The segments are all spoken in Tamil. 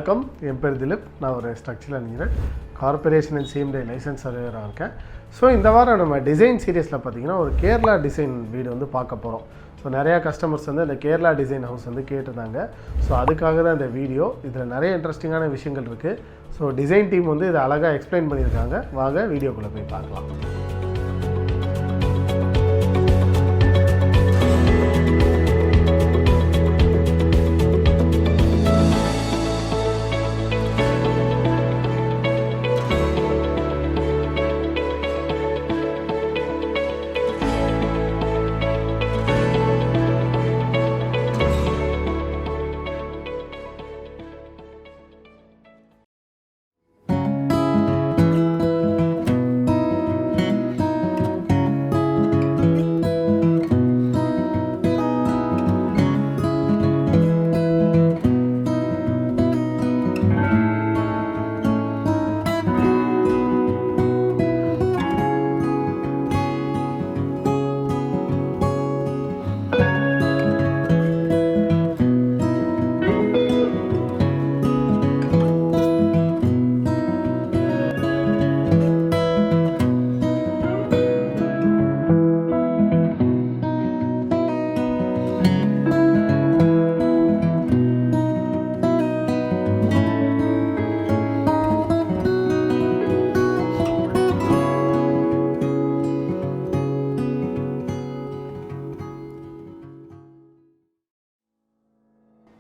வணக்கம், என் பேர் திலீப். நான் ஒரு structural engineer, corporation and same day licence சர்வேயராக இருக்கேன். ஸோ இந்த வாரம் நம்ம டிசைன் சீரியஸில் பார்த்திங்கன்னா ஒரு கேரளா டிசைன் வீடு வந்து பார்க்க போகிறோம். ஸோ நிறையா கஸ்டமர்ஸ் வந்து இந்த கேரளா டிசைன் ஹவுஸ் வந்து கேட்டிருந்தாங்க. ஸோ அதுக்காக தான் இந்த வீடியோ. இதில் நிறைய இன்ட்ரெஸ்டிங்கான விஷயங்கள் இருக்குது. ஸோ டிசைன் டீம் வந்து இதை அழகாக எக்ஸ்பிளைன் பண்ணியிருக்காங்க. வாங்க வீடியோக்குள்ளே போய் பார்க்கலாம்.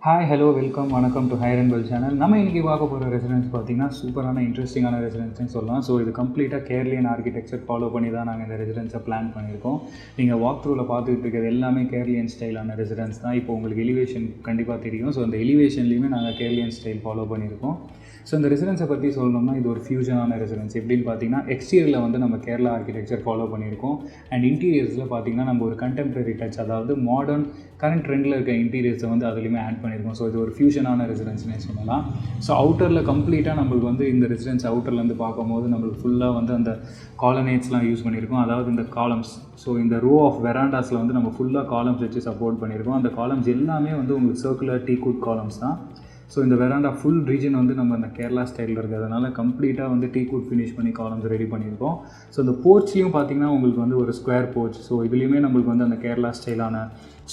ஹாய், ஹலோ, வெல்கம், வணக்கம் டு Hireandbuild சேனல். நம்ம இன்றைக்கி பார்க்க போகிற ரெசிடென்ஸ் பார்த்திங்கன்னா சூப்பரான இன்ட்ரெஸ்டிங்கான ரெசிடென்ஸ்னு சொல்லலாம். ஸோ இது கம்ப்ளீட்டாக கேரளியன் ஆர்கிடெக்சர் ஃபாலோ பண்ணி தான் நாங்கள் இந்த ரெசிடென்ஸை பிளான் பண்ணியிருக்கோம். நீங்கள் வாக் த்ரூவில் பார்த்துக்கிட்டு இருக்கிறது எல்லாமே கேரளியன் ஸ்டைலான ரெசிடென்ஸ் தான். இப்போ உங்களுக்கு எலிவேஷன் கண்டிப்பாக தெரியும். ஸோ அந்த எலிவேஷன்லேயுமே நாங்கள் கேரளியன் ஸ்டைல் ஃபாலோ பண்ணியிருக்கோம். ஸோ இந்த ரெசிடென்ஸை பற்றி சொல்லணும்னா இது ஒரு ஃபியூஷனான ரெசிடென்ஸ். எப்படின்னு பார்த்தீங்கன்னா எக்ஸ்டீரியரில் வந்து நம்ம கேரளா ஆர்கிடெக்சர் ஃபாலோ பண்ணியிருக்கோம். அண்ட் இன்டீரியர்ஸில் பார்த்திங்கன்னா நம்ம ஒரு கண்டெம்பரரி டச், அதாவது மாடர்ன் கரண்ட் ட்ரெண்டில் இருக்க இன்டீரியர்ஸை வந்து அதுலேயுமே ஆட் பண்ணியிருக்கோம். ஸோ இது ஒரு ஃபியூஷனான ரெசிடென்ஸ்னே சொல்லலாம். ஸோ அவுட்டரில் கம்ப்ளீட்டாக நம்மளுக்கு வந்து இந்த ரெசிடென்ஸ் அவுட்டர்லேருந்து பார்க்கும்போது நம்மளுக்கு ஃபுல்லாக வந்து அந்த காலனேட்ஸ்லாம் யூஸ் பண்ணியிருக்கோம். அதாவது இந்த காலம்ஸ், ஸோ இந்த ரோ ஆஃப் வெராண்டாஸில் வந்து நம்ம ஃபுல்லாக காலம்ஸ் வச்சு சப்போர்ட் பண்ணியிருக்கோம். அந்த காலம்ஸ் எல்லாமே வந்து உங்களுக்கு சர்க்குலர் டீக்வுட் காலம்ஸ் தான். ஸோ இந்த வெராண்டா ஃபுல் ரீஜன் வந்து நம்ம அந்த கேரளா ஸ்டைலில் இருக்கிறதுனால கம்ப்ளீட்டாக வந்து டீக்வுட் ஃபினிஷ் பண்ணி காலம்ஸ் ரெடி பண்ணியிருக்கோம். ஸோ இந்த போர்ச்லேயும் பார்த்திங்கன்னா உங்களுக்கு வந்து ஒரு ஸ்கொயர் போர்ச். ஸோ இதுலேயுமே நம்மளுக்கு வந்து அந்த கேரளா ஸ்டைலான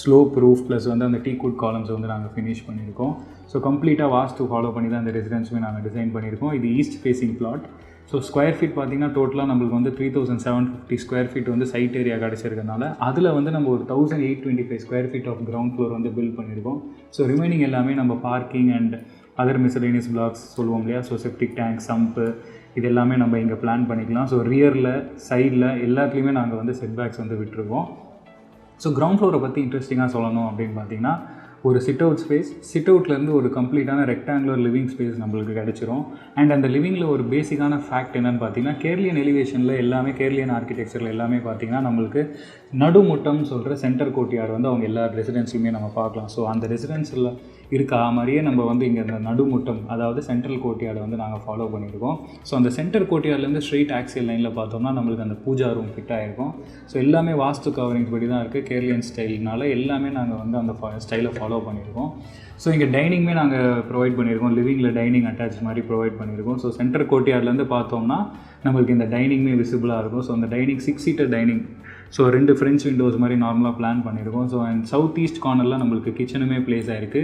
ஸ்லோப் ரூஃப் ப்ளஸ் வந்து அந்த டீக்வுட் காலம்ஸ் வந்து நாங்கள் ஃபினிஷ் பண்ணியிருக்கோம். ஸோ கம்ப்ளீட்டாக வாஸ்து ஃபாலோ பண்ணி தான் இந்த ரெசிடென்ஸுமே நாங்கள் டிசைன் பண்ணியிருக்கோம். இது east facing plot. So square feet பார்த்திங்கன்னா டோட்டலாக நம்மளுக்கு வந்து 3750 ஸ்கொயர் ஃபீட் வந்து சைட் ஏரியா கிடச்சிருக்கனால அதில் வந்து நம்ம ஒரு 1825 square feet of ground floor வந்து பில்ட் பண்ணியிருக்கோம். ஸோ ரிமைனிங் எல்லாமே நம்ம parking and other miscellaneous blocks சொல்லுவோம் இல்லையா. ஸோ செப்டிக் டேங்க், சம்ப்பு, இது எல்லாமே நம்ம இங்கே பிளான் பண்ணிக்கலாம். ஸோ ரியரில், சைடில் எல்லாத்துலேயுமே நாங்கள் வந்து செட்பேக்ஸ் வந்து விட்டுருக்கோம். ஸோ கிரவுண்ட் ஃப்ளோரை பற்றி இன்ட்ரெஸ்டிங்காக சொல்லணும் அப்படின்னு பார்த்திங்கன்னா ஒரு சிட் அவுட் ஸ்பேஸ், சிட் அவுட்லேருந்து ஒரு கம்ப்ளீட்டான ரெக்டாங்குலர் லிவிங் ஸ்பேஸ் நம்மளுக்கு கிடச்சிரும். அண்ட் அந்த லிவிங்கில் ஒரு பேசிக்கான ஃபேக்ட் என்னென்னு பார்த்தீங்கன்னா கேரளியன் எலிவேஷனில் எல்லாமே, கேரளியன் ஆர்கிடெக்சரில் எல்லாமே பார்த்திங்கன்னா நம்மளுக்கு நடுமுட்டம் சொல்கிற சென்டர் கோர்ட்யார்டு வந்து அவங்க எல்லா ரெசிடென்ஸ்லையுமே நம்ம பார்க்கலாம். ஸோ அந்த ரெசிடென்ஸில் இருக்க மாதிரியே நம்ம வந்து இங்கே இந்த நடுமுட்டம், அதாவது சென்ட்ரல் கோர்ட்யார்டை வந்து நாங்கள் ஃபாலோ பண்ணியிருக்கோம். ஸோ அந்த சென்டர் கோர்ட்யார்ட்லேருந்து ஸ்ட்ரெயிட் ஆக்சியல் லைனில் பார்த்தோம்னா நம்மளுக்கு அந்த பூஜா ரூம் ஃபிட் ஆகிருக்கும். ஸோ எல்லாமே வாஸ்து கவரிங்ஸ் படி தான் இருக்குது. கேரளியன் ஸ்டைல்னால எல்லாமே நாங்கள் வந்து அந்த ஸ்டைலை ஃபாலோ பண்ணியிருக்கோம். ஸோ இங்கே டைனிங்குமே நாங்கள் ப்ரொவைட் பண்ணியிருக்கோம். லிவிங்கில் டைனிங் அட்டாச் மாதிரி ப்ரொவைட் பண்ணியிருக்கோம். ஸோ சென்டர் கோர்ட்யார்ட்லேருந்து பார்த்தோம்னா நம்மளுக்கு இந்த டைனிங்குமே விசிபிளாக இருக்கும். ஸோ அந்த dining 6 seater dining. So 2 French Windows மாதிரி நார்மலாக பிளான் பண்ணியிருக்கோம். ஸோ அண்ட் சவுத் ஈஸ்ட் கார்னரில் நம்மளுக்கு கிச்சனுமே ப்ளேஸ் ஆகிருக்கு.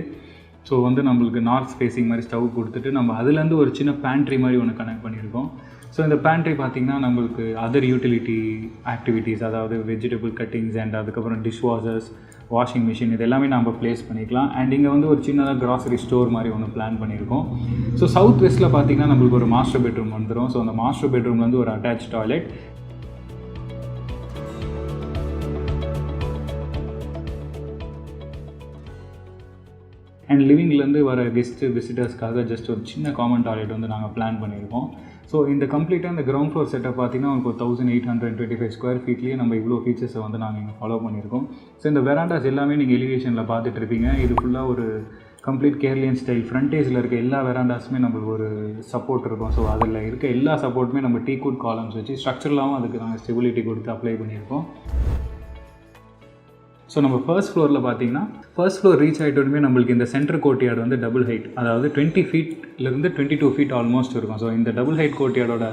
ஸோ வந்து நம்மளுக்கு நார்த் ஃபேஸிங் மாதிரி ஸ்டவ் கொடுத்துட்டு நம்ம அதுலேருந்து ஒரு சின்ன பேண்ட்ரி மாதிரி ஒன்று கனெக்ட் பண்ணியிருக்கோம். ஸோ இந்த பேண்ட்ரி பார்த்திங்கன்னா நம்மளுக்கு அதர் யூட்டிலிட்டி ஆக்டிவிட்டீஸ், அதாவது வெஜிடபிள் கட்டிங்ஸ் அண்ட் அதுக்கப்புறம் டிஷ் வாஷர்ஸ், வாஷிங் மிஷின், இது எல்லாமே நம்ம ப்ளேஸ் பண்ணிக்கலாம். அண்ட் இங்கே வந்து ஒரு சின்னதாக கிராசரி ஸ்டோர் மாதிரி ஒன்று பிளான் பண்ணியிருக்கோம். ஸோ சவுத் வெஸ்ட்டில் பார்த்திங்கன்னா நம்மளுக்கு ஒரு மாஸ்டர் பெட்ரூம் வந்துடும். ஸோ அந்த மாஸ்டர் பெட்ரூம்லேருந்து ஒரு அட்டாச் டாய்லெட், அண்ட் லிவிங்லேருந்து வர கெஸ்ட்டு விசிட்டர்ஸ்க்காக ஜஸ்ட் ஒரு சின்ன காமன் டாய்லெட் வந்து நாங்கள் பிளான் பண்ணியிருக்கோம். ஸோ இந்த கம்ப்ளீட்டாக இந்த கிரவுண்ட் ஃப்ளோர் செட்டப் பார்த்திங்கன்னா உங்களுக்கு 1825 ஸ்கொயர் ஃபீட்லேயே நம்ம இவ்வளோ ஃபீச்சர்ஸை வந்து நாங்கள் இங்கே ஃபாலோ பண்ணியிருக்கோம். ஸோ இந்த வெராண்டாஸ் எல்லாமே நீங்கள் எலிவேஷனில் பார்த்துட்டு இருப்பீங்க. இது ஃபுல்லாக ஒரு கம்ப்ளீட் கேரளியன் ஸ்டைல். ஃப்ரண்டேஜில் இருக்க எல்லா வெராண்டாஸுமே நம்மளுக்கு ஒரு சப்போர்ட் இருக்கும். ஸோ அதில் இருக்க எல்லா சப்போர்ட்டுமே நம்ம டீக்வுட் காலம்ஸ் வச்சு ஸ்ட்ரக்சர்லாகவும் அதுக்கு நாங்கள் ஸ்டெபிலிட்டி கொடுத்து அப்ளை பண்ணியிருக்கோம். ஸோ நம்ம ஃபர்ஸ்ட் ஃப்ளோரில் பார்த்தீங்கன்னா ஃபர்ஸ்ட் ஃப்ளோர் ரீச் ஆகிட்டோமே நம்மளுக்கு இந்த சென்டர் கோர்ட்யார்டு வந்து டபுள் ஹைட், அதாவது 20 ஃபீட்லேருந்து 22 ஃபீட் ஆல்மோஸ்ட் இருக்கும். ஸோ இந்த டபுள் ஹைட் கோர்ட்யார்டோட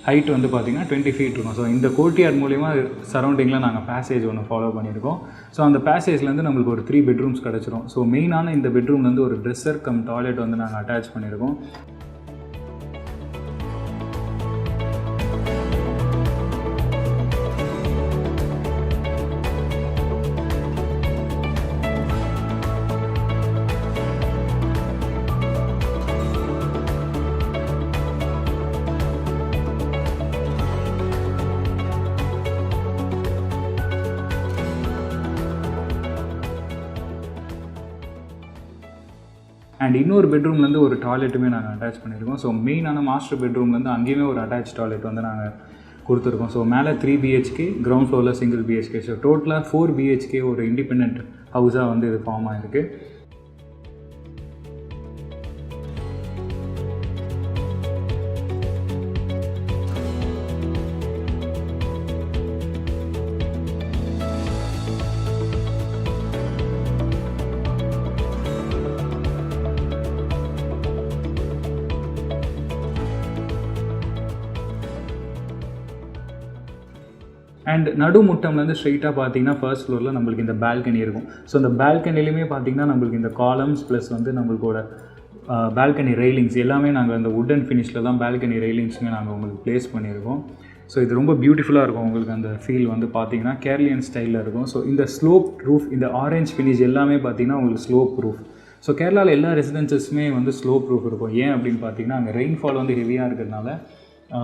ஹைட் வந்து பார்த்திங்கன்னா 20 ஃபீட் இருக்கும். ஸோ இந்த கோர்ட்யார்ட் மூலிமா சரௌண்டிங்கில் நாங்கள் பேசேஜ் ஒன்று ஃபாலோ பண்ணியிருக்கோம். ஸோ அந்த பேசேஜ்லேருந்து நம்மளுக்கு ஒரு 3 பெட்ரூம்ஸ் கிடச்சிரும். ஸோ மெயினான இந்த பெட்ரூம்லேருந்து ஒரு ட்ரெஸ்ஸர் கம் டாய்லெட் வந்து நாங்கள் அட்டாச் பண்ணியிருக்கோம். அண்ட் இன்னொரு பெட்ரூம்லேருந்து ஒரு டாய்லெட்டுமே நாங்கள் அட்டாச் பண்ணியிருக்கோம். ஸோ மெயினான மாஸ்டர் பெட்ரூம்லேருந்து அங்கேயுமே ஒரு அட்டாச் டாய்லெட் வந்து நாங்கள் கொடுத்துருக்கோம். ஸோ மேலே 3 BHK, கிரவுண்ட் ஃப்ளோரில் சிங்கிள் BHK. ஸோ டோட்டலாக 4 BHK ஒரு இண்டிபெண்ட் ஹவுஸாக வந்து இது ஃபார்ம் ஆகிருக்கு. அண்ட் நடுமுட்டம்லேருந்து ஸ்ட்ரெயிட்டாக பார்த்தீங்கன்னா ஃபர்ஸ்ட் ஃப்ளோரில் நம்மளுக்கு இந்த பால்கனி இருக்கும். ஸோ இந்த பால்கனிலையுமே பார்த்தீங்கன்னா நம்மளுக்கு இந்த காலம்ஸ் ப்ளஸ் வந்து நம்மளுக்கோட பால்கனி ரெயிலிங்ஸ் எல்லாமே நாங்கள் இந்த வுட்டன் ஃபினிஷில் தான் பால்கனி ரெயிலிங்ஸுமே நாங்கள் உங்களுக்கு ப்ளேஸ் பண்ணியிருக்கோம். ஸோ இது ரொம்ப பியூட்டிஃபுல்லாக இருக்கும். உங்களுக்கு அந்த ஃபீல் வந்து பார்த்தீங்கன்னா கேரளியன் ஸ்டைலில் இருக்கும். ஸோ இந்த ஸ்லோப் ரூஃப், இந்த ஆரஞ்ச் ஃபினிஷ் எல்லாமே பார்த்தீங்கன்னா உங்களுக்கு ஸ்லோப் ரூஃப். ஸோ கேரளாவில் எல்லா ரெசிடென்சஸுமே வந்து ஸ்லோப் ரூஃப் இருக்கும். ஏன் அப்படின்னு பார்த்தீங்கன்னா அங்கே ரெயின்ஃபால் வந்து ஹெவியாக இருக்கிறதுனால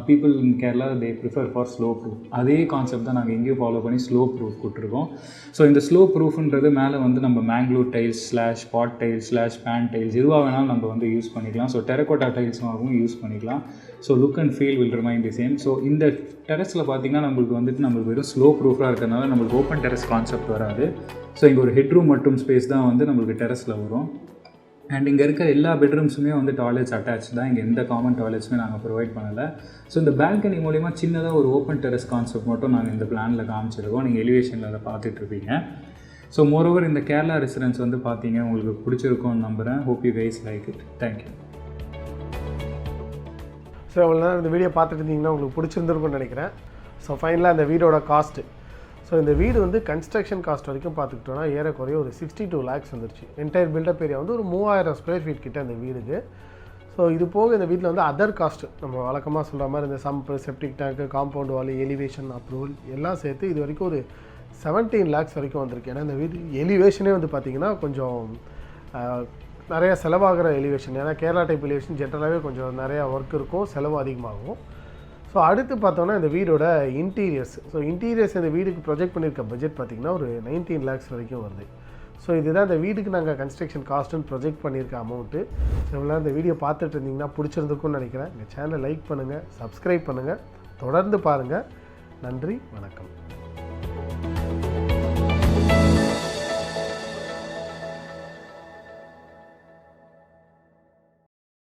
people in Kerala they prefer for slope roof. அதே கான்செப்ட் தான் நாங்கள் எங்கேயும் ஃபாலோ பண்ணி ஸ்லோப் ரூஃப் கொடுத்துருக்கோம். ஸோ இந்த ஸ்லோப் ரூஃப்ன்றது மேலே வந்து நம்ம மேங்களூர் டைல்ஸ் / பாட் டைல்ஸ் / பேன் டைல்ஸ் எதுவாக வேணாலும் நம்ம வந்து யூஸ் பண்ணிக்கலாம். ஸோ டெரகோட்டா டைல்ஸாகவும் யூஸ் பண்ணிக்கலாம். So look and feel will remain the same. So இந்த டெரஸில் பார்த்தீங்கன்னா நம்மளுக்கு வெறும் ஸ்லோப் ரூஃபாக இருக்கிறதுனால நம்மளுக்கு ஓப்பன் டெரஸ் கான்செப்ட் வராது. ஸோ இங்கே ஒரு ஹெட்ரூம் மற்றும் ஸ்பேஸ் தான் வந்து நம்மளுக்கு டெரஸில் வரும். அண்ட் இங்கே இருக்க எல்லா பெட்ரூம்ஸுமே வந்து டாய்லெட்ஸ் அட்டாச் தான். இங்கே எந்த காமன் டாய்லெட்ஸுமே நாங்கள் ப்ரொவைட் பண்ணலை. ஸோ இந்த பால்கனி மூலிமா சின்னதாக ஒரு ஓப்பன் டெரஸ் கான்செப்ட் மட்டும் நாங்கள் இந்த பிளானில் காமிச்சிருக்கோம். நீங்கள் எலிவேஷனில் அதை பார்த்துட்ருப்பீங்க. ஸோ மோரோவர் இந்த கேரளா ரெசிடென்ஸ் வந்து பார்த்தீங்க உங்களுக்கு பிடிச்சிருக்கும்னு நம்புகிறேன். Hope you guys like it. Thank you. So இவ்வளோ நேரம் இந்த வீடியோ பார்த்துட்டு இருந்தீங்கன்னா உங்களுக்கு பிடிச்சிருந்துருக்கும்னு நினைக்கிறேன். ஸோ ஃபைனலாக இந்த வீடோட காஸ்ட்டு, ஸோ இந்த வீடு வந்து கன்ஸ்ட்ரக்ஷன் காஸ்ட் வரைக்கும் பார்த்துக்கிட்டோன்னா ஏறக்குறைய ஒரு 62 lakhs வந்துருச்சு. என்டையர் பில்டப் ஏரியா வந்து ஒரு 3000 ஸ்கொயர் ஃபீட் கிட்ட இந்த வீடுக்கு. ஸோ இது போக இந்த வீட்டில் வந்து அதர் காஸ்ட்டு நம்ம வழக்கமாக சொல்கிற மாதிரி இந்த சம்ப், செப்டிக் டேங்க்கு, காம்பவுண்ட் வால், எலிவேஷன் அப்ரூவல் எல்லாம் சேர்த்து இது வரைக்கும் ஒரு 17 lakhs வரைக்கும் வந்திருக்கு. ஏன்னா இந்த வீடு எலிவேஷனே வந்து பார்த்திங்கன்னா கொஞ்சம் நிறையா செலவாகிற எலிவேஷன். ஏன்னா கேரளா டைப் எலிவேஷன் ஜென்ரலாகவே கொஞ்சம் நிறையா ஒர்க் இருக்கும், செலவு அதிகமாகும். ஸோ அடுத்து பார்த்தோன்னா இந்த வீடோட இன்டீரியர்ஸ். ஸோ இன்டீரியர்ஸ் இந்த வீடுக்கு ப்ரொஜெக்ட் பண்ணியிருக்க பட்ஜெட் பார்த்திங்கன்னா ஒரு 19 lakhs வரைக்கும் வருது. ஸோ இதுதான் இந்த வீடுக்கு நாங்கள் கன்ஸ்ட்ரக்ஷன் காஸ்ட்டுன்னு ப்ரொஜெக்ட் பண்ணியிருக்க அமௌண்ட்டு. ஸோ இவ்வளோ இந்த வீடியோ பார்த்துட்டு இருந்தீங்கன்னா பிடிச்சிருந்துக்குன்னு நினைக்கிறேன். எங்கள் சேனலை லைக் பண்ணுங்கள், சப்ஸ்கிரைப் பண்ணுங்கள், தொடர்ந்து பாருங்கள். நன்றி, வணக்கம்.